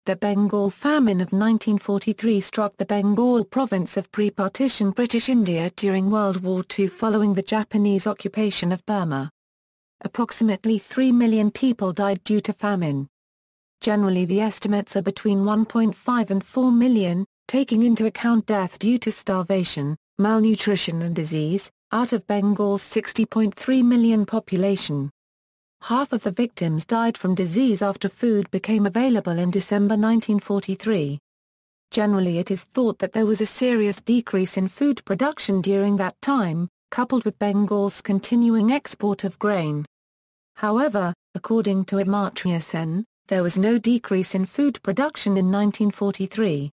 The Bengal famine of 1943 struck the Bengal Province of pre-partition British India during World War II following the Japanese occupation of Burma. Approximately 3 million people died due to famine. Generally the estimates are between 1.5 and 4 million, taking into account death due to starvation, malnutrition and disease, out of Bengal's 60.3 million population. Half of the victims died from disease after food became available in December 1943. Generally it is thought that there was a serious decrease in food production during that time, coupled with Bengal's continuing export of grain. However, according to Amartya Sen, there was no decrease in food production in 1943.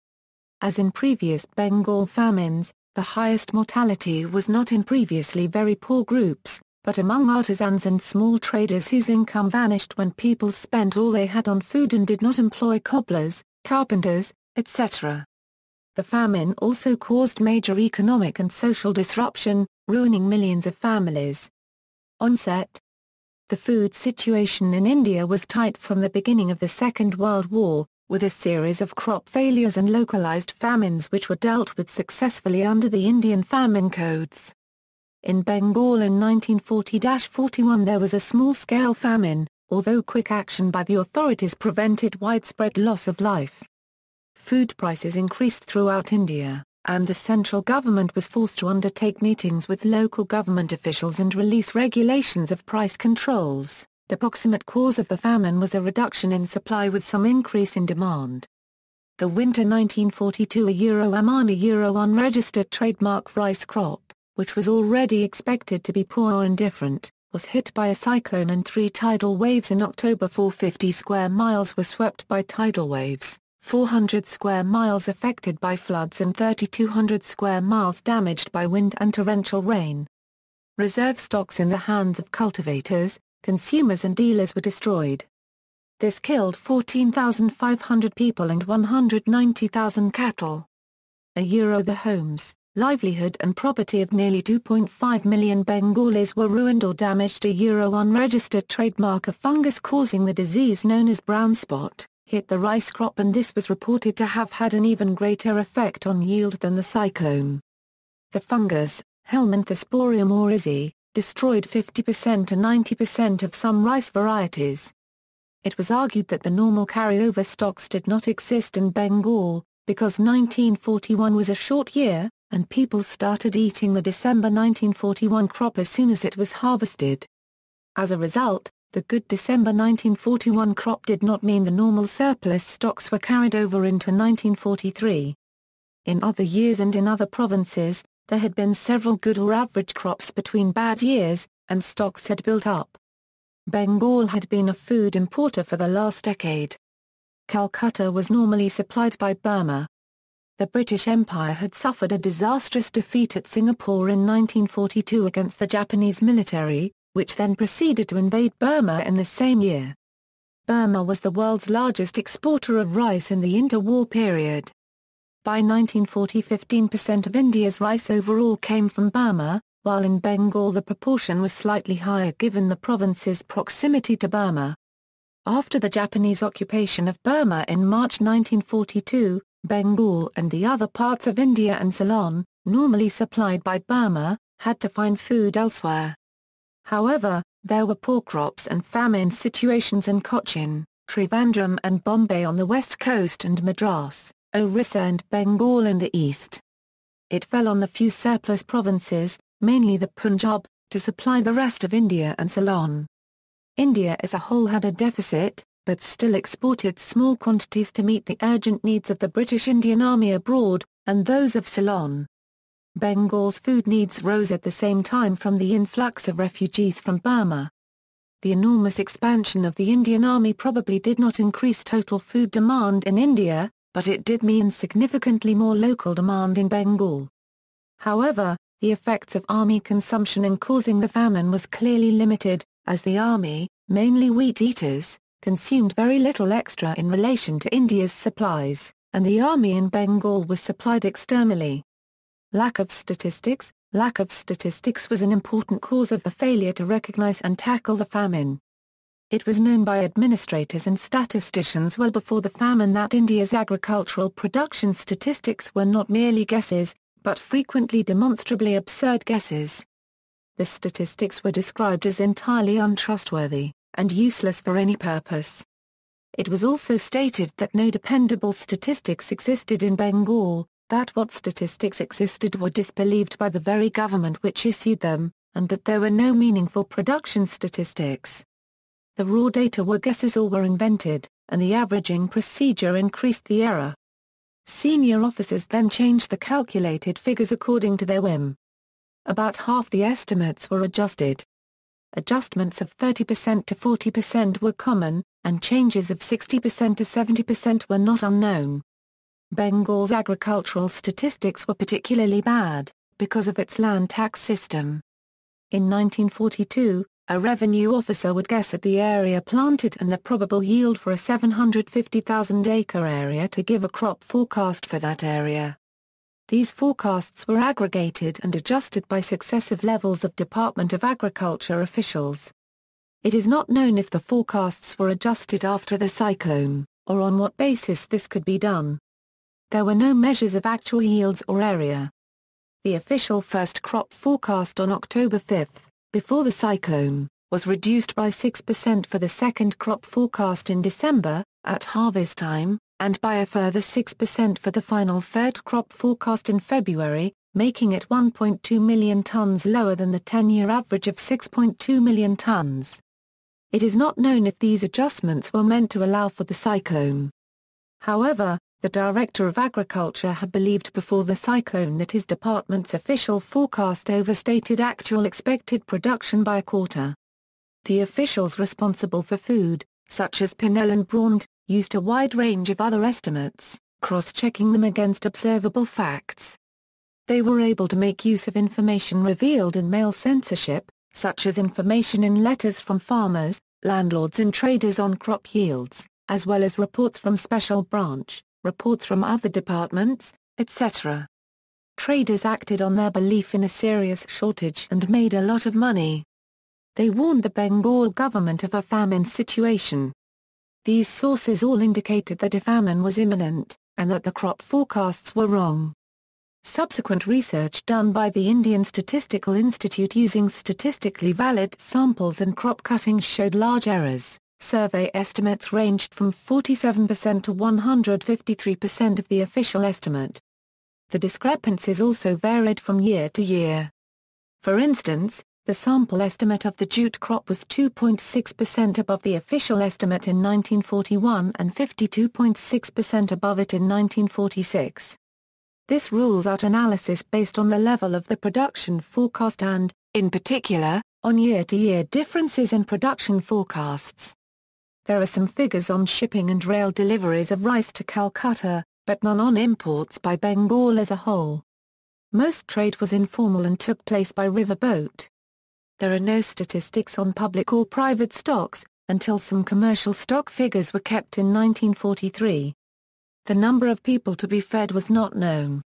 As in previous Bengal famines, the highest mortality was not in previously very poor groups, but among artisans and small traders whose income vanished when people spent all they had on food and did not employ cobblers, carpenters, etc. The famine also caused major economic and social disruption, ruining millions of families. Onset. The food situation in India was tight from the beginning of the Second World War, with a series of crop failures and localized famines which were dealt with successfully under the Indian famine codes. In Bengal in 1940-41 there was a small-scale famine, although quick action by the authorities prevented widespread loss of life. Food prices increased throughout India, and the central government was forced to undertake meetings with local government officials and release regulations of price controls. The proximate cause of the famine was a reduction in supply with some increase in demand. The winter 1942 Amani unregistered trademark rice crop, which was already expected to be poor or indifferent, was hit by a cyclone and 3 tidal waves in October. 450 square miles were swept by tidal waves, 400 square miles affected by floods and 3,200 square miles damaged by wind and torrential rain. Reserve stocks in the hands of cultivators, consumers and dealers were destroyed. This killed 14,500 people and 190,000 cattle. The homes, livelihood and property of nearly 2.5 million Bengalis were ruined or damaged. Unregistered trademark of fungus causing the disease known as brown spot hit the rice crop, and this was reported to have had an even greater effect on yield than the cyclone. The fungus, Helminthosporium oryzae, destroyed 50% to 90% of some rice varieties. It was argued that the normal carryover stocks did not exist in Bengal, because 1941 was a short year, and people started eating the December 1941 crop as soon as it was harvested. As a result, the good December 1941 crop did not mean the normal surplus stocks were carried over into 1943. In other years and in other provinces, there had been several good or average crops between bad years, and stocks had built up. Bengal had been a food importer for the last decade. Calcutta was normally supplied by Burma. The British Empire had suffered a disastrous defeat at Singapore in 1942 against the Japanese military, which then proceeded to invade Burma in the same year. Burma was the world's largest exporter of rice in the interwar period. By 1940 15% of India's rice overall came from Burma, while in Bengal the proportion was slightly higher given the province's proximity to Burma. After the Japanese occupation of Burma in March 1942, Bengal and the other parts of India and Ceylon, normally supplied by Burma, had to find food elsewhere. However, there were poor crops and famine situations in Cochin, Trivandrum and Bombay on the west coast and Madras, Orissa and Bengal in the east. It fell on the few surplus provinces, mainly the Punjab, to supply the rest of India and Ceylon. India as a whole had a deficit, but still exported small quantities to meet the urgent needs of the British Indian Army abroad, and those of Ceylon. Bengal's food needs rose at the same time from the influx of refugees from Burma. The enormous expansion of the Indian Army probably did not increase total food demand in India, but it did mean significantly more local demand in Bengal. However, the effects of army consumption in causing the famine was clearly limited, as the army, mainly wheat-eaters, consumed very little extra in relation to India's supplies, and the army in Bengal was supplied externally. Lack of statistics was an important cause of the failure to recognize and tackle the famine. It was known by administrators and statisticians well before the famine that India's agricultural production statistics were not merely guesses, but frequently demonstrably absurd guesses. The statistics were described as entirely untrustworthy, and useless for any purpose. It was also stated that no dependable statistics existed in Bengal, that what statistics existed were disbelieved by the very government which issued them, and that there were no meaningful production statistics. The raw data were guesses or were invented, and the averaging procedure increased the error. Senior officers then changed the calculated figures according to their whim. About half the estimates were adjusted. Adjustments of 30% to 40% were common, and changes of 60% to 70% were not unknown. Bengal's agricultural statistics were particularly bad, because of its land tax system. In 1942, a revenue officer would guess at the area planted and the probable yield for a 750,000-acre area to give a crop forecast for that area. These forecasts were aggregated and adjusted by successive levels of Department of Agriculture officials. It is not known if the forecasts were adjusted after the cyclone, or on what basis this could be done. There were no measures of actual yields or area. The official first crop forecast on October 5, before the cyclone, was reduced by 6% for the second crop forecast in December, at harvest time, and by a further 6% for the final third crop forecast in February, making it 1.2 million tons lower than the 10-year average of 6.2 million tons. It is not known if these adjustments were meant to allow for the cyclone. However, the Director of Agriculture had believed before the cyclone that his department's official forecast overstated actual expected production by a quarter. The officials responsible for food, such as Pinnell and Braund, used a wide range of other estimates, cross-checking them against observable facts. They were able to make use of information revealed in mail censorship, such as information in letters from farmers, landlords and traders on crop yields, as well as reports from Special Branch, reports from other departments, etc. Traders acted on their belief in a serious shortage and made a lot of money. They warned the Bengal government of a famine situation. These sources all indicated that a famine was imminent, and that the crop forecasts were wrong. Subsequent research done by the Indian Statistical Institute using statistically valid samples and crop cuttings showed large errors. Survey estimates ranged from 47% to 153% of the official estimate. The discrepancies also varied from year to year. For instance, the sample estimate of the jute crop was 2.6% above the official estimate in 1941 and 52.6% above it in 1946. This rules out analysis based on the level of the production forecast and, in particular, on year-to-year differences in production forecasts. There are some figures on shipping and rail deliveries of rice to Calcutta, but none on imports by Bengal as a whole. Most trade was informal and took place by river boat. There are no statistics on public or private stocks, until some commercial stock figures were kept in 1943. The number of people to be fed was not known.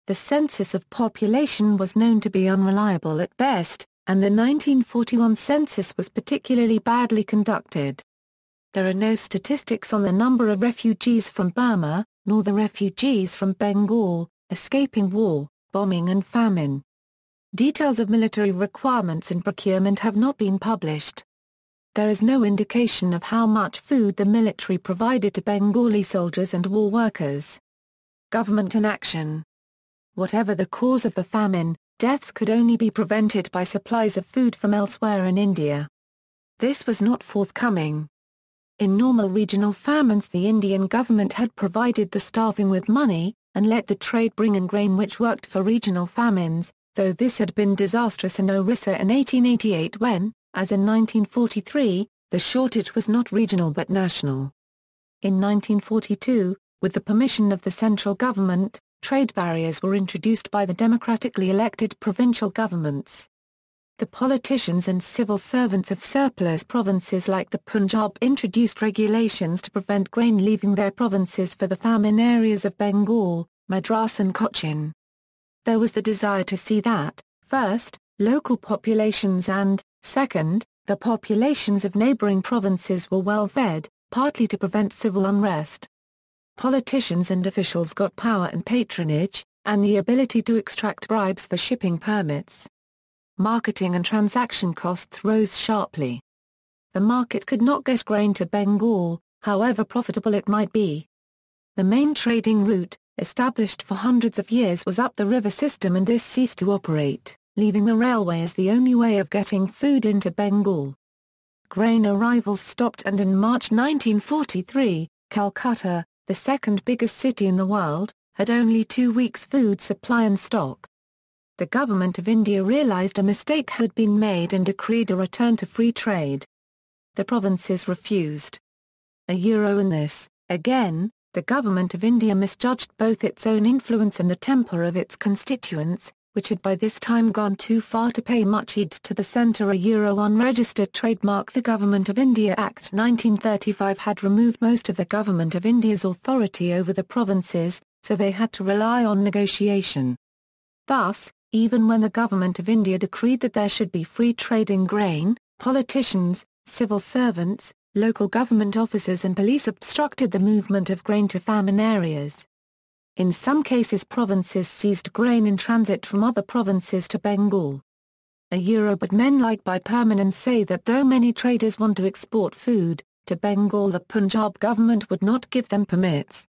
The census of population was known to be unreliable at best, and the 1941 census was particularly badly conducted. There are no statistics on the number of refugees from Burma, nor the refugees from Bengal, escaping war, bombing and famine. Details of military requirements and procurement have not been published. There is no indication of how much food the military provided to Bengali soldiers and war workers. Government inaction. Whatever the cause of the famine, deaths could only be prevented by supplies of food from elsewhere in India. This was not forthcoming. In normal regional famines the Indian government had provided the starving with money, and let the trade bring in grain which worked for regional famines, though this had been disastrous in Orissa in 1888 when, as in 1943, the shortage was not regional but national. In 1942, with the permission of the central government, trade barriers were introduced by the democratically elected provincial governments. The politicians and civil servants of surplus provinces like the Punjab introduced regulations to prevent grain leaving their provinces for the famine areas of Bengal, Madras and Cochin. There was the desire to see that, first, local populations and, second, the populations of neighboring provinces were well fed, partly to prevent civil unrest. Politicians and officials got power and patronage, and the ability to extract bribes for shipping permits. Marketing and transaction costs rose sharply. The market could not get grain to Bengal, however profitable it might be. The main trading route, established for hundreds of years, was up the river system, and this ceased to operate, leaving the railway as the only way of getting food into Bengal. Grain arrivals stopped, and in March 1943, Calcutta, the second biggest city in the world, had only 2 weeks' food supply and stock. The government of India realized a mistake had been made and decreed a return to free trade. The provinces refused. In this, again, the government of India misjudged both its own influence and the temper of its constituents, which had by this time gone too far to pay much heed to the centre. Unregistered trademark. The Government of India Act 1935 had removed most of the Government of India's authority over the provinces, so they had to rely on negotiation. Thus, even when the Government of India decreed that there should be free trade in grain, politicians, civil servants, local government officers and police obstructed the movement of grain to famine areas. In some cases, provinces seized grain in transit from other provinces to Bengal. But men like Permanent say that though many traders want to export food to Bengal, the Punjab government would not give them permits.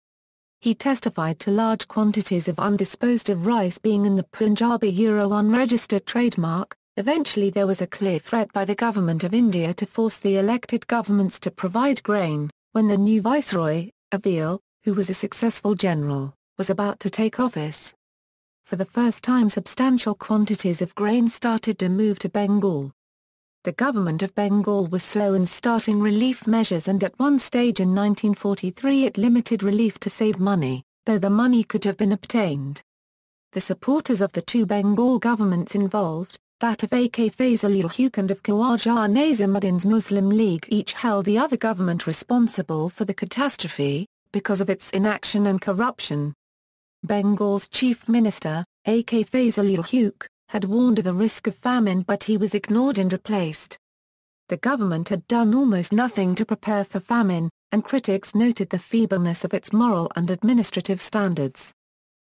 He testified to large quantities of undisposed of rice being in the Punjabi unregistered trademark. Eventually there was a clear threat by the Government of India to force the elected governments to provide grain, when the new Viceroy, Abil, who was a successful general, was about to take office. For the first time substantial quantities of grain started to move to Bengal. The government of Bengal was slow in starting relief measures, and at one stage in 1943 it limited relief to save money, though the money could have been obtained. The supporters of the two Bengal governments involved, that of A.K. Fazlul Huq and of Khawaja Nazimuddin's Muslim League, each held the other government responsible for the catastrophe, because of its inaction and corruption. Bengal's chief minister, A.K. Fazlul Huq, had warned of the risk of famine, but he was ignored and replaced. The government had done almost nothing to prepare for famine, and critics noted the feebleness of its moral and administrative standards.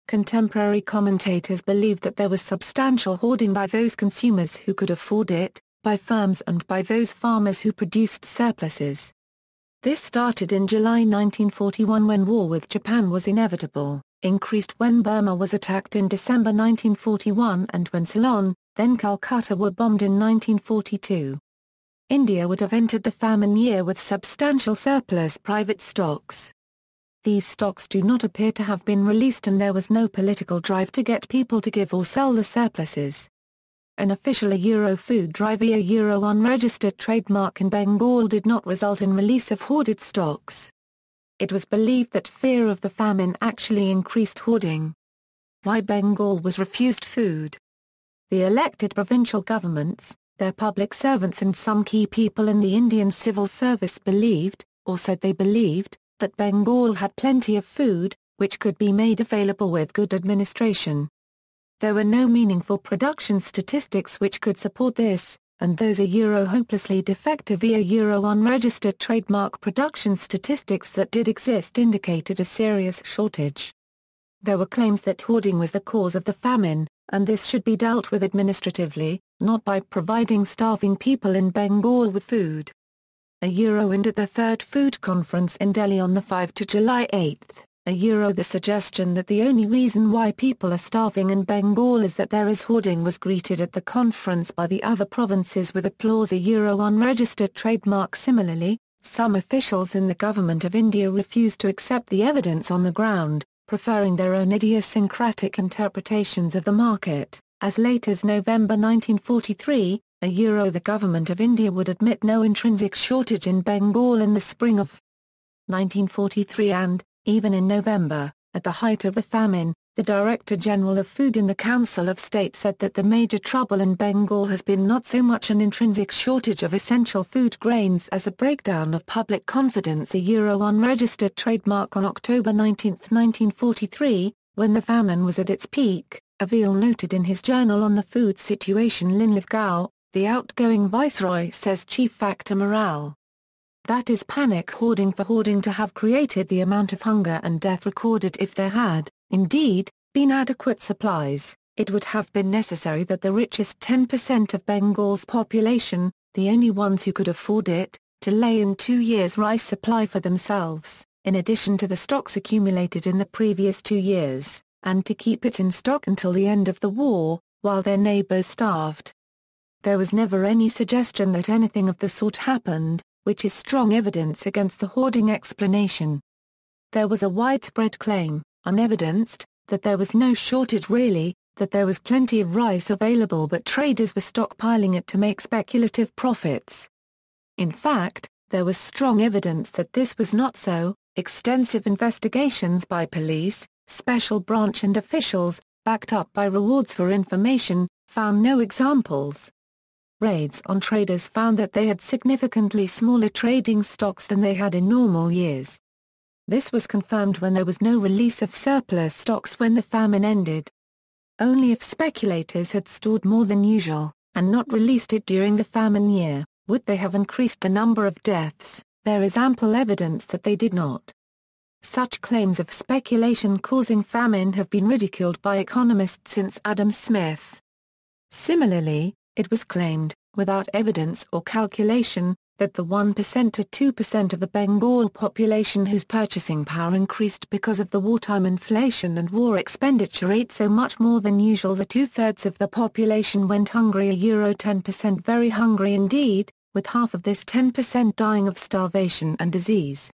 Contemporary commentators believed that there was substantial hoarding by those consumers who could afford it, by firms and by those farmers who produced surpluses. This started in July 1941 when war with Japan was inevitable, increased when Burma was attacked in December 1941, and when Ceylon, then Calcutta, were bombed in 1942. India would have entered the famine year with substantial surplus private stocks. These stocks do not appear to have been released, and there was no political drive to get people to give or sell the surpluses. An official food drive unregistered trademark in Bengal did not result in release of hoarded stocks. It was believed that fear of the famine actually increased hoarding. Why Bengal was refused food? The elected provincial governments, their public servants and some key people in the Indian civil service believed, or said they believed, that Bengal had plenty of food, which could be made available with good administration. There were no meaningful production statistics which could support this, and those hopelessly defective unregistered trademark production statistics that did exist indicated a serious shortage. There were claims that hoarding was the cause of the famine, and this should be dealt with administratively, not by providing starving people in Bengal with food. And at the Third Food Conference in Delhi on the 5 to July 8, the suggestion that the only reason why people are starving in Bengal is that there is hoarding was greeted at the conference by the other provinces with applause. Unregistered trademark. Similarly, some officials in the Government of India refused to accept the evidence on the ground, preferring their own idiosyncratic interpretations of the market. As late as November 1943, the Government of India would admit no intrinsic shortage in Bengal in the spring of 1943 and, even in November, at the height of the famine, the Director General of Food in the Council of State said that the major trouble in Bengal has been not so much an intrinsic shortage of essential food grains as a breakdown of public confidence. Unregistered trademark. On October 19, 1943, when the famine was at its peak, Abil noted in his journal on the food situation Linlithgow, the outgoing viceroy says chief factor morale. That is panic hoarding for hoarding to have created the amount of hunger and death recorded. If there had, indeed, been adequate supplies, it would have been necessary that the richest 10% of Bengal's population, the only ones who could afford it, to lay in 2 years' rice supply for themselves, in addition to the stocks accumulated in the previous 2 years, and to keep it in stock until the end of the war, while their neighbors starved. There was never any suggestion that anything of the sort happened, which is strong evidence against the hoarding explanation. There was a widespread claim, unevidenced, that there was no shortage really, that there was plenty of rice available but traders were stockpiling it to make speculative profits. In fact, there was strong evidence that this was not so. Extensive investigations by police, special branch and officials, backed up by rewards for information, found no examples. Raids on traders found that they had significantly smaller trading stocks than they had in normal years. This was confirmed when there was no release of surplus stocks when the famine ended. Only if speculators had stored more than usual, and not released it during the famine year, would they have increased the number of deaths. There is ample evidence that they did not. Such claims of speculation causing famine have been ridiculed by economists since Adam Smith. Similarly, it was claimed, without evidence or calculation, that the 1% to 2% of the Bengal population whose purchasing power increased because of the wartime inflation and war expenditure ate so much more than usual that 2/3 of the population went hungry, euro 10% very hungry indeed, with half of this 10% dying of starvation and disease.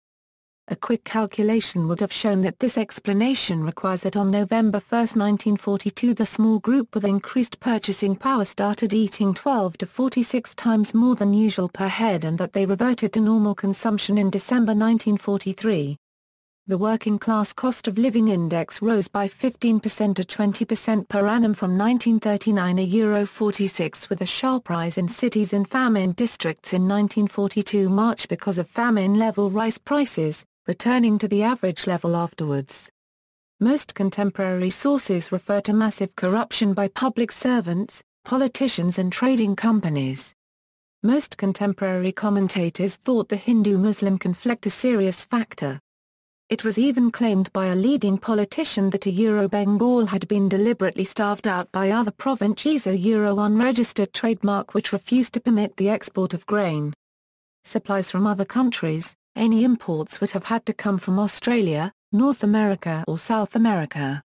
A quick calculation would have shown that this explanation requires that on November 1, 1942 the small group with increased purchasing power started eating 12 to 46 times more than usual per head and that they reverted to normal consumption in December 1943. The working class cost of living index rose by 15% to 20% per annum from 1939, euro 46, with a sharp rise in cities and famine districts in 1942 March because of famine-level rice prices, returning to the average level afterwards. Most contemporary sources refer to massive corruption by public servants, politicians and trading companies. Most contemporary commentators thought the Hindu-Muslim conflict a serious factor. It was even claimed by a leading politician that Bengal had been deliberately starved out by other provinces, a unregistered trademark which refused to permit the export of grain. Supplies from other countries, any imports would have had to come from Australia, North America or South America.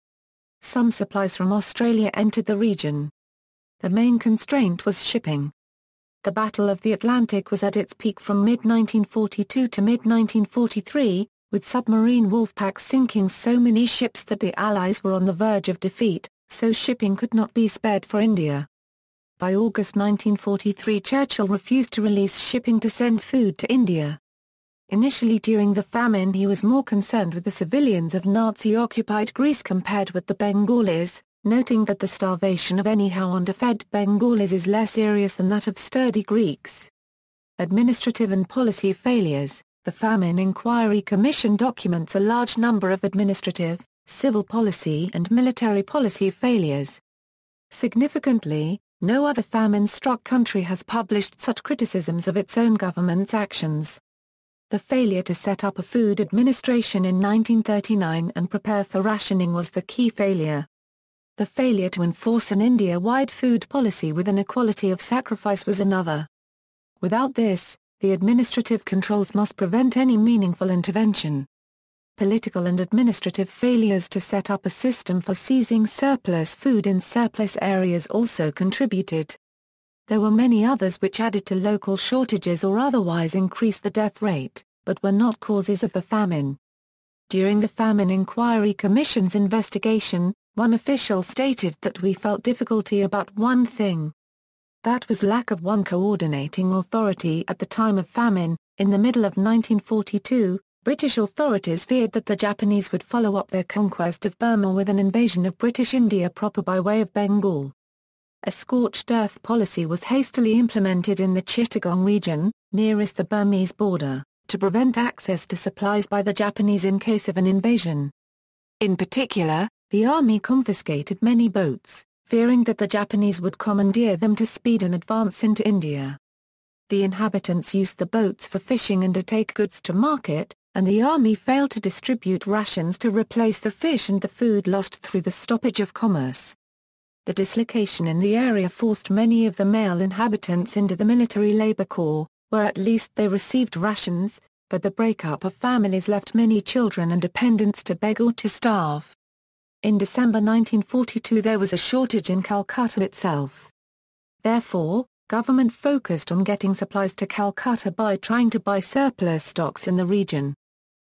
Some supplies from Australia entered the region. The main constraint was shipping. The Battle of the Atlantic was at its peak from mid-1942 to mid-1943, with submarine wolfpacks sinking so many ships that the Allies were on the verge of defeat, so shipping could not be spared for India. By August 1943 Churchill refused to release shipping to send food to India. Initially during the famine he was more concerned with the civilians of Nazi-occupied Greece compared with the Bengalis, noting that the starvation of anyhow underfed Bengalis is less serious than that of sturdy Greeks. Administrative and policy failures. The Famine Inquiry Commission documents a large number of administrative, civil policy and military policy failures. Significantly, no other famine-struck country has published such criticisms of its own government's actions. The failure to set up a food administration in 1939 and prepare for rationing was the key failure. The failure to enforce an India-wide food policy with an equality of sacrifice was another. Without this, the administrative controls must prevent any meaningful intervention. Political and administrative failures to set up a system for seizing surplus food in surplus areas also contributed. There were many others which added to local shortages or otherwise increased the death rate, but were not causes of the famine. During the Famine Inquiry Commission's investigation, one official stated that we felt difficulty about one thing. That was lack of one coordinating authority at the time of famine. In the middle of 1942, British authorities feared that the Japanese would follow up their conquest of Burma with an invasion of British India proper by way of Bengal. A scorched earth policy was hastily implemented in the Chittagong region, nearest the Burmese border, to prevent access to supplies by the Japanese in case of an invasion. In particular, the army confiscated many boats, fearing that the Japanese would commandeer them to speed and advance into India. The inhabitants used the boats for fishing and to take goods to market, and the army failed to distribute rations to replace the fish and the food lost through the stoppage of commerce. The dislocation in the area forced many of the male inhabitants into the military labor corps, where at least they received rations, but the breakup of families left many children and dependents to beg or to starve. In December 1942 there was a shortage in Calcutta itself. Therefore, government focused on getting supplies to Calcutta by trying to buy surplus stocks in the region.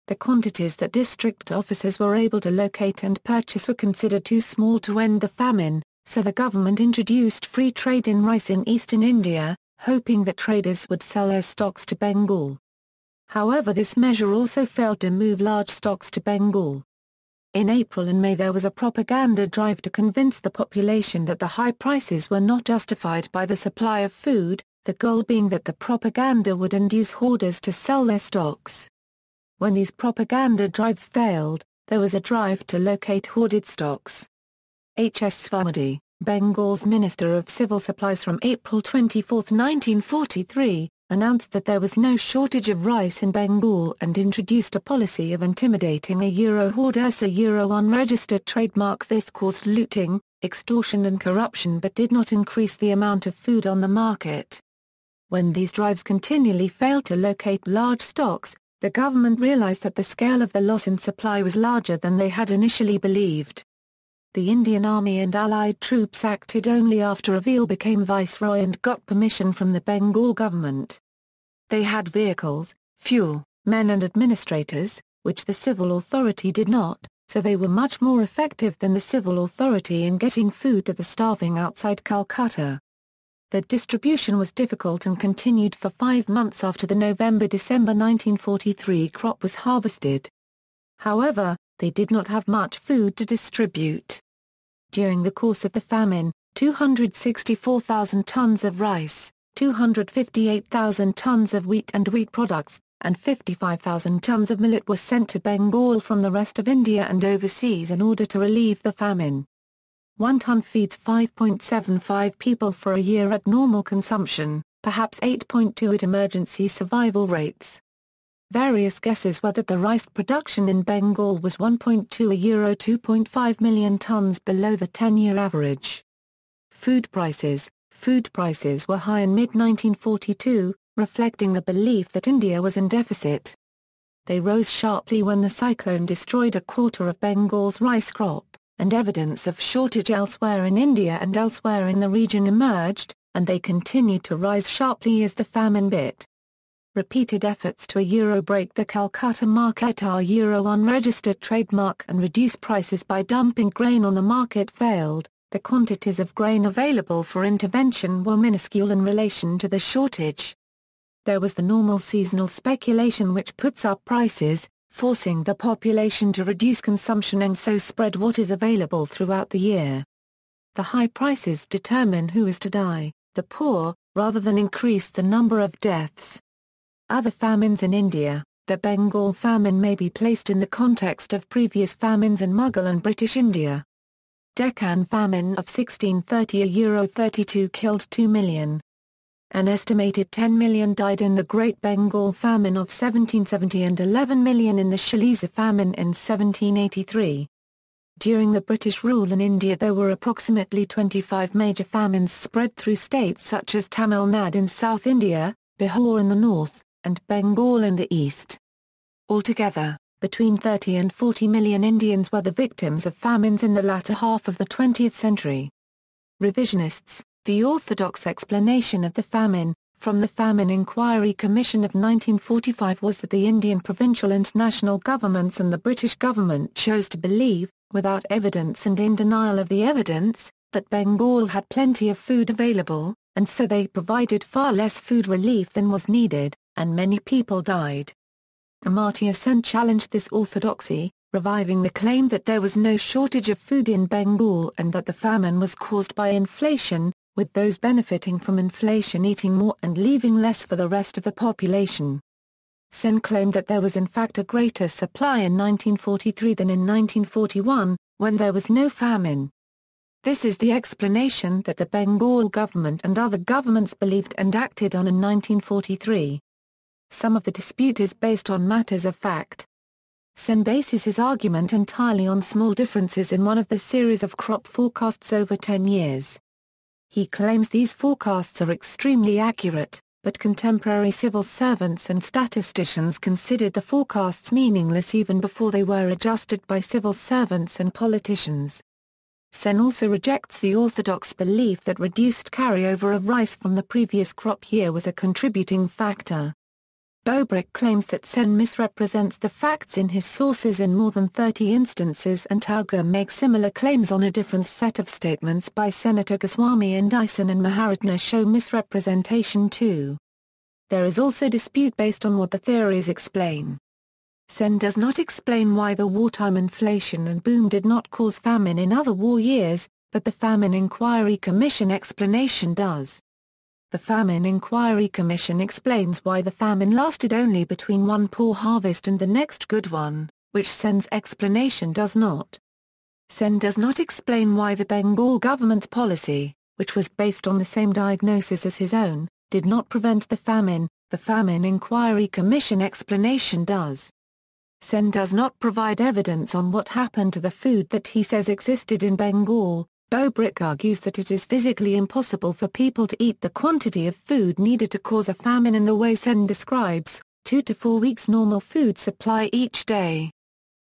The quantities that district officers were able to locate and purchase were considered too small to end the famine, so the government introduced free trade in rice in eastern India, hoping that traders would sell their stocks to Bengal. However, this measure also failed to move large stocks to Bengal. In April and May there was a propaganda drive to convince the population that the high prices were not justified by the supply of food, the goal being that the propaganda would induce hoarders to sell their stocks. When these propaganda drives failed, there was a drive to locate hoarded stocks. H.S. Swaramudi, Bengal's Minister of Civil Supplies from April 24, 1943, announced that there was no shortage of rice in Bengal and introduced a policy of intimidating a euro hoarder as a euro unregistered trademark. This caused looting, extortion and corruption but did not increase the amount of food on the market. When these drives continually failed to locate large stocks, the government realized that the scale of the loss in supply was larger than they had initially believed. The Indian Army and Allied troops acted only after Reviel became viceroy and got permission from the Bengal government. They had vehicles, fuel, men and administrators, which the civil authority did not, so they were much more effective than the civil authority in getting food to the starving outside Calcutta. The distribution was difficult and continued for 5 months after the November-December 1943 crop was harvested. However, they did not have much food to distribute. During the course of the famine, 264,000 tons of rice, 258,000 tons of wheat and wheat products, and 55,000 tons of millet were sent to Bengal from the rest of India and overseas in order to relieve the famine. 1 ton feeds 5.75 people for a year at normal consumption, perhaps 8.2 at emergency survival rates. Various guesses were that the rice production in Bengal was 1.2 a euro 2.5 million tons below the 10-year average. Food prices were high in mid-1942, reflecting the belief that India was in deficit. They rose sharply when the cyclone destroyed a quarter of Bengal's rice crop, and evidence of shortage elsewhere in India and elsewhere in the region emerged, and they continued to rise sharply as the famine bit. Repeated efforts to break the Calcutta market, our euro unregistered trademark, and reduce prices by dumping grain on the market failed. The quantities of grain available for intervention were minuscule in relation to the shortage. There was the normal seasonal speculation which puts up prices, forcing the population to reduce consumption and so spread what is available throughout the year. The high prices determine who is to die, the poor, rather than increase the number of deaths. Other famines in India. The Bengal famine may be placed in the context of previous famines in Mughal and British India. Deccan famine of 1630 euro 32 killed 2 million. An estimated 10 million died in the Great Bengal famine of 1770 and 11 million in the Shaliza famine in 1783. During the British rule in India there were approximately 25 major famines spread through states such as Tamil Nadu in South India, Bihar in the north, and Bengal in the east. Altogether, between 30 and 40 million Indians were the victims of famines in the latter half of the 20th century. Revisionists, the orthodox explanation of the famine, from the Famine Inquiry Commission of 1945 was that the Indian provincial and national governments and the British government chose to believe, without evidence and in denial of the evidence, that Bengal had plenty of food available, and so they provided far less food relief than was needed, and many people died. Amartya Sen challenged this orthodoxy, reviving the claim that there was no shortage of food in Bengal and that the famine was caused by inflation, with those benefiting from inflation eating more and leaving less for the rest of the population. Sen claimed that there was in fact a greater supply in 1943 than in 1941, when there was no famine. This is the explanation that the Bengal government and other governments believed and acted on in 1943. Some of the dispute is based on matters of fact. Sen bases his argument entirely on small differences in one of the series of crop forecasts over 10 years. He claims these forecasts are extremely accurate, but contemporary civil servants and statisticians considered the forecasts meaningless even before they were adjusted by civil servants and politicians. Sen also rejects the orthodox belief that reduced carryover of rice from the previous crop year was a contributing factor. Bobrick claims that Sen misrepresents the facts in his sources in more than 30 instances, and Tauger makes similar claims on a different set of statements by Senator Goswami, and Dyson and Maharatna show misrepresentation too. There is also dispute based on what the theories explain. Sen does not explain why the wartime inflation and boom did not cause famine in other war years, but the Famine Inquiry Commission explanation does. The Famine Inquiry Commission explains why the famine lasted only between one poor harvest and the next good one, which Sen's explanation does not. Sen does not explain why the Bengal government's policy, which was based on the same diagnosis as his own, did not prevent the famine. The Famine Inquiry Commission explanation does. Sen does not provide evidence on what happened to the food that he says existed in Bengal. Bobrick argues that it is physically impossible for people to eat the quantity of food needed to cause a famine in the way Sen describes, 2 to 4 weeks normal food supply each day.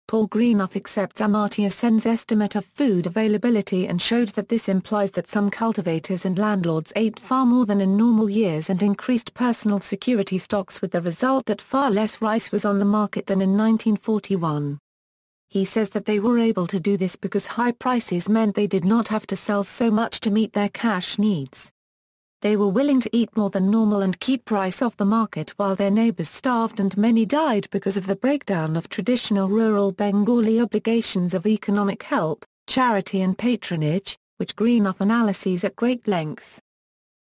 Paul Greenough accepts Amartya Sen's estimate of food availability and showed that this implies that some cultivators and landlords ate far more than in normal years and increased personal security stocks, with the result that far less rice was on the market than in 1941. He says that they were able to do this because high prices meant they did not have to sell so much to meet their cash needs. They were willing to eat more than normal and keep rice off the market while their neighbors starved, and many died because of the breakdown of traditional rural Bengali obligations of economic help, charity and patronage, which Greenough analyses at great length.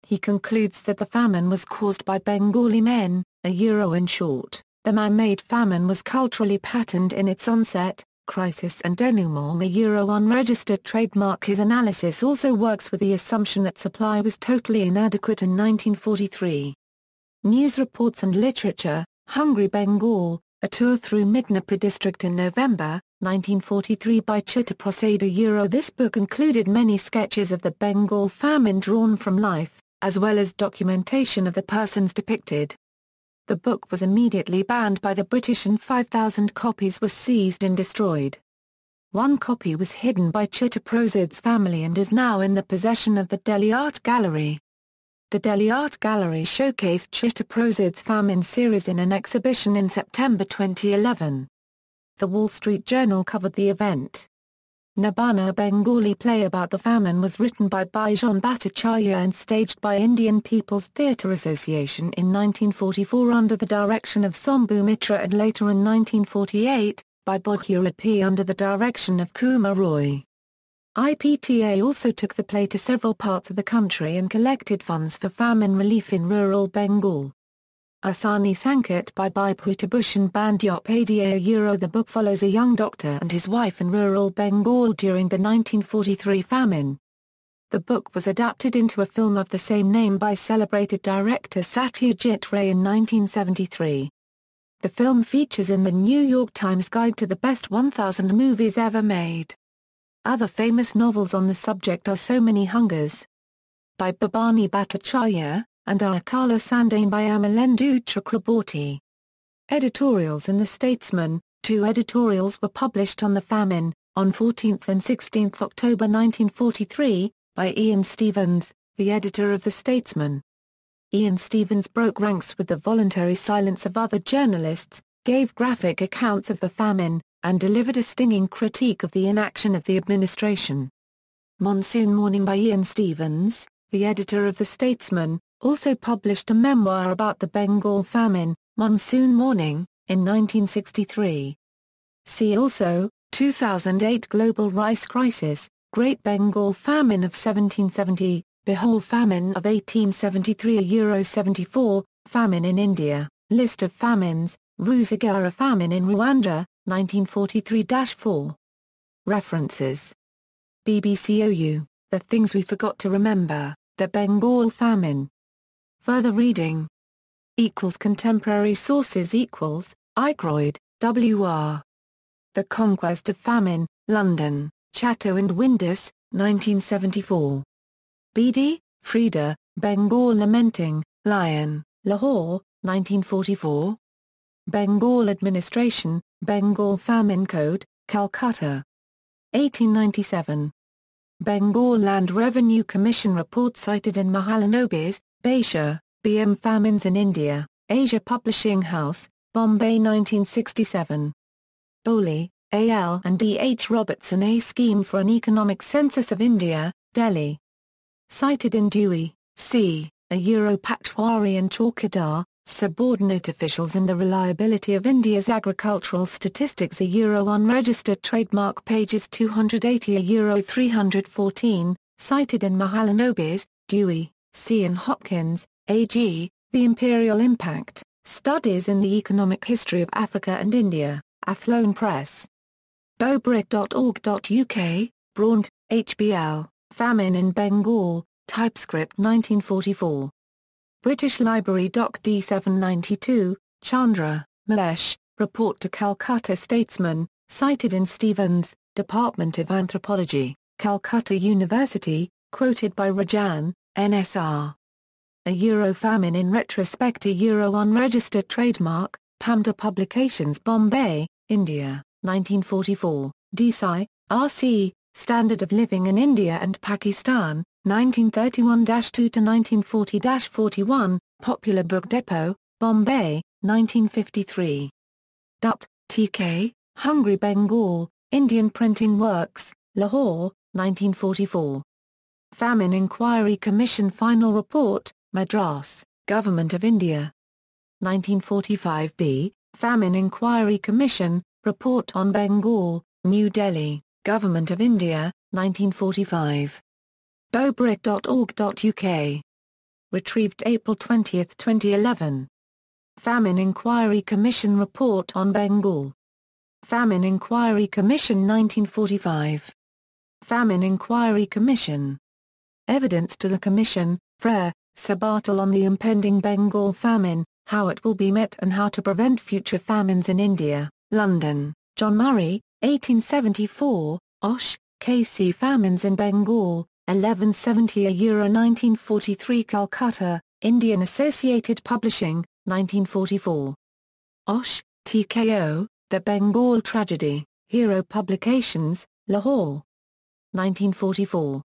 He concludes that the famine was caused by Bengali men. In short, the man-made famine was culturally patterned in its onset, crisis and denouement. Unregistered trademark. His analysis also works with the assumption that supply was totally inadequate in 1943. News reports and literature. Hungry Bengal, a tour through Midnapur district in November, 1943 by Chitta Prasad. This book included many sketches of the Bengal famine drawn from life, as well as documentation of the persons depicted. The book was immediately banned by the British and 5,000 copies were seized and destroyed. One copy was hidden by Chitta Prasad's family and is now in the possession of the Delhi Art Gallery. The Delhi Art Gallery showcased Chitta Prasad's famine series in an exhibition in September 2011. The Wall Street Journal covered the event. Nabana, a Bengali play about the famine, was written by Bijan Bhattacharya and staged by Indian People's Theatre Association in 1944 under the direction of Sambhu Mitra, and later in 1948, by Bodhurad P. under the direction of Kumar Roy. IPTA also took the play to several parts of the country and collected funds for famine relief in rural Bengal. Asani Sankat by Bibhutabhushan Bandyopadhyaya. The book follows a young doctor and his wife in rural Bengal during the 1943 famine. The book was adapted into a film of the same name by celebrated director Satyajit Ray in 1973. The film features in the New York Times Guide to the Best 1,000 Movies Ever Made. Other famous novels on the subject are So Many Hungers by Bhabani Bhattacharya, and Akala Sandane by Amalendu Chakraborty. Editorials in The Statesman. 2 editorials were published on the famine, on 14th and 16th October 1943, by Ian Stevens, the editor of The Statesman. Ian Stevens broke ranks with the voluntary silence of other journalists, gave graphic accounts of the famine, and delivered a stinging critique of the inaction of the administration. Monsoon Morning by Ian Stevens, the editor of The Statesman, also published a memoir about the Bengal famine, Monsoon Morning, in 1963. See also, 2008 Global Rice Crisis, Great Bengal Famine of 1770, Bihar Famine of 1873. 74, Famine in India, List of famines, Rusagara Famine in Rwanda, 1943-4. References. BBC OU The Things We Forgot to Remember, The Bengal Famine. Further reading. Contemporary sources Aykroyd, W.R. The Conquest of Famine, London, Chatto and Windus, 1974. Bedi, Frida, Bengal Lamenting, Lion, Lahore, 1944. Bengal Administration, Bengal Famine Code, Calcutta. 1897. Bengal Land Revenue Commission report cited in Mahalanobis, Baisha, B.M. Famines in India, Asia Publishing House, Bombay 1967. Bowley, A.L. and D.H. Robertson A Scheme for an Economic Census of India, Delhi. Cited in Dewey, C., a Euro-Patwari and Chaukidar, Subordinate Officials in the Reliability of India's Agricultural Statistics, a Euro Unregistered Trademark, pages 280, a Euro 314, cited in Mahalanobis, Dewey, C. and Hopkins, A.G., The Imperial Impact, Studies in the Economic History of Africa and India, Athlone Press. Bobrick.org.uk, Braunt, H.B.L., Famine in Bengal, TypeScript 1944. British Library Doc D 792, Chandra, Malesh, Report to Calcutta Statesman, cited in Stevens, Department of Anthropology, Calcutta University, quoted by Rajan, NSR. A Euro Famine in Retrospect, a Euro Unregistered Trademark, Pamda Publications, Bombay, India, 1944, Desai, R.C., Standard of Living in India and Pakistan, 1931-2 to 1940-41, Popular Book Depot, Bombay, 1953. Dutt, T.K., Hungry Bengal, Indian Printing Works, Lahore, 1944. Famine Inquiry Commission Final Report, Madras, Government of India. 1945b, Famine Inquiry Commission, Report on Bengal, New Delhi, Government of India, 1945. Bobrick.org.uk. Retrieved April 20, 2011. Famine Inquiry Commission Report on Bengal. Famine Inquiry Commission 1945. Famine Inquiry Commission. Evidence to the Commission, Frere, Sabatal, on the impending Bengal famine, how it will be met and how to prevent future famines in India, London, John Murray, 1874, Osh, K.C. Famines in Bengal, 1170, a Euro 1943, Calcutta, Indian Associated Publishing, 1944. Osh, T.K.O., The Bengal Tragedy, Hero Publications, Lahore. 1944.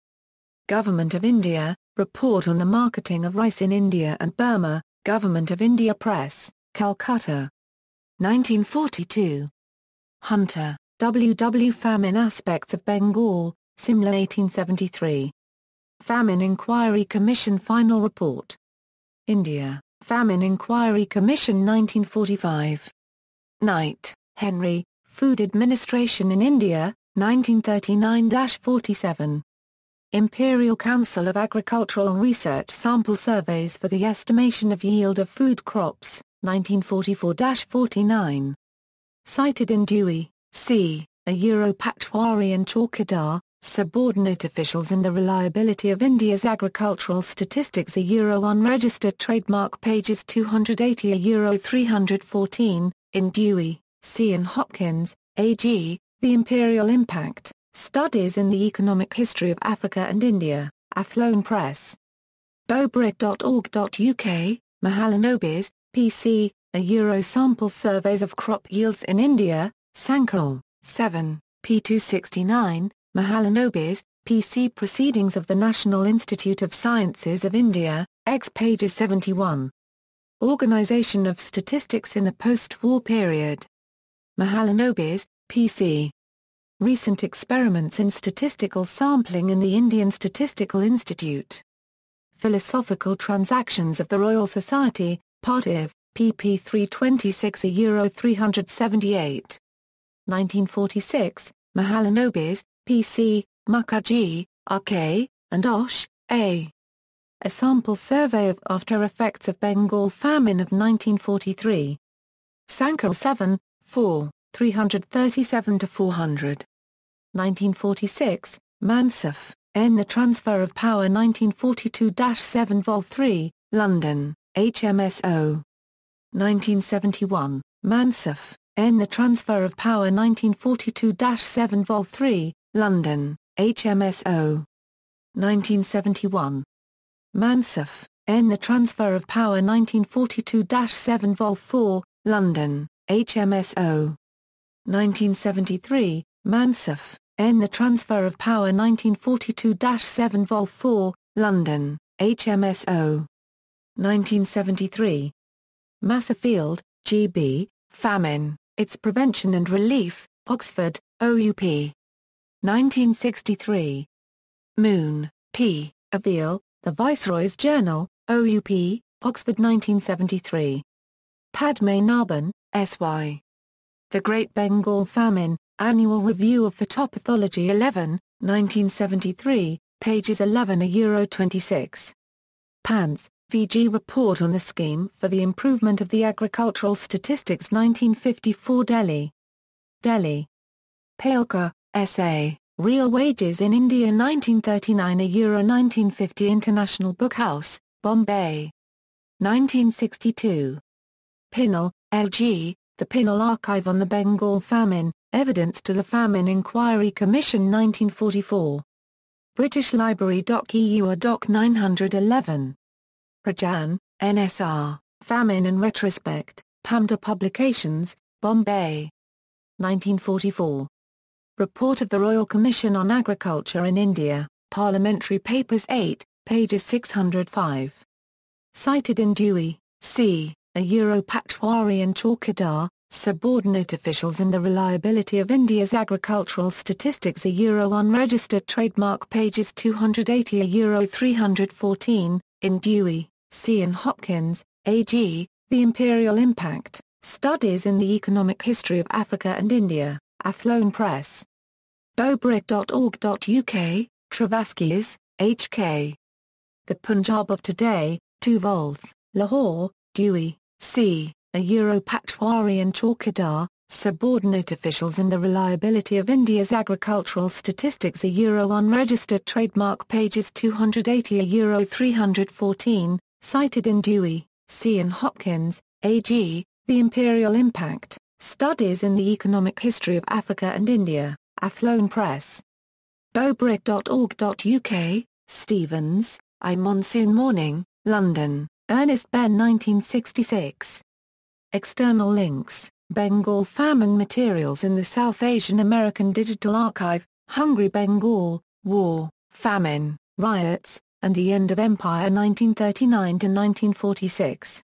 Government of India, Report on the Marketing of Rice in India and Burma, Government of India Press, Calcutta. 1942. Hunter, W. W. Famine Aspects of Bengal, Simla 1873. Famine Inquiry Commission Final Report. India, Famine Inquiry Commission 1945. Knight, Henry, Food Administration in India, 1939-47. Imperial Council of Agricultural Research Sample Surveys for the Estimation of Yield of Food Crops, 1944-49. Cited in Dewey, C., a Euro-Patwari and Chaukidar, Subordinate Officials in the Reliability of India's Agricultural Statistics, a Euro Unregistered Trademark, pages 280, a Euro 314, in Dewey, C. and Hopkins, A.G., The Imperial Impact, Studies in the Economic History of Africa and India, Athlone Press. Bobrick.org.uk, Mahalanobis, P.C., a Euro Sample Surveys of Crop Yields in India, Sankar, 7, p. 269, Mahalanobis, P.C. Proceedings of the National Institute of Sciences of India, X pages 71. Organisation of Statistics in the Post-War Period. Mahalanobis, P.C. Recent Experiments in Statistical Sampling in the Indian Statistical Institute. Philosophical Transactions of the Royal Society, Part IV, pp. 326, a Euro 378. 1946, Mahalanobis, P.C., Mukherjee, R.K., and Osh, A. A Sample Survey of After Effects of Bengal Famine of 1943. Sankar 7, 4, 337-400. 1946, Mansaf, N. The Transfer of Power 1942-7 Vol. 3, London, HMSO. 1971, Mansaf, N. The Transfer of Power 1942-7 Vol. 3, London, HMSO. 1971. Mansaf, N. The Transfer of Power 1942-7 Vol. 4, London, HMSO. 1973, Mansaf, N. The Transfer of Power 1942-7 Vol. 4, London, HMSO. 1973. Massafield, G.B., Famine, Its Prevention and Relief, Oxford, OUP. 1963. Moon, P., Aviel, The Viceroy's Journal, OUP, Oxford 1973. Padme Naban, S.Y. The Great Bengal Famine, Annual Review of Phytopathology 11, 1973, pages 11-26. Pants, V.G. Report on the Scheme for the Improvement of the Agricultural Statistics 1954 Delhi. Delhi. Palkar, S.A., Real Wages in India 1939 1950 International Book House, Bombay. 1962. Pinnell, L.G., The Pinnell Archive on the Bengal Famine, Evidence to the Famine Inquiry Commission 1944. British Library .eu Doc 911. Rajan, N.S.R., Famine and Retrospect, Pamda Publications, Bombay. 1944. Report of the Royal Commission on Agriculture in India, Parliamentary Papers 8, pages 605. Cited in Dewey, C., a Euro-Patwari and Chaukidar, Subordinate Officials and the Reliability of India's Agricultural Statistics, a Euro Unregistered Trademark, pages 280 a Euro 314, in Dewey, C. and Hopkins, A.G., The Imperial Impact, Studies in the Economic History of Africa and India, Athlone Press. Bobrit.org.uk, Travaskis, H.K. The Punjab of Today, 2 vols, Lahore, Dewey, C., a Euro-Patwari and Chaukidar, Subordinate Officials and the Reliability of India's Agricultural Statistics, a Euro Unregistered Trademark, pages 280 a Euro 314, cited in Dewey, C. and Hopkins, A.G., The Imperial Impact, Studies in the Economic History of Africa and India, Athlone Press. Bobrit.org.uk, Stevens, I. Monsoon Morning, London, Ernest Benn 1966. External links, Bengal Famine Materials in the South Asian American Digital Archive, Hungry Bengal, War, Famine, Riots, and the End of Empire 1939-1946.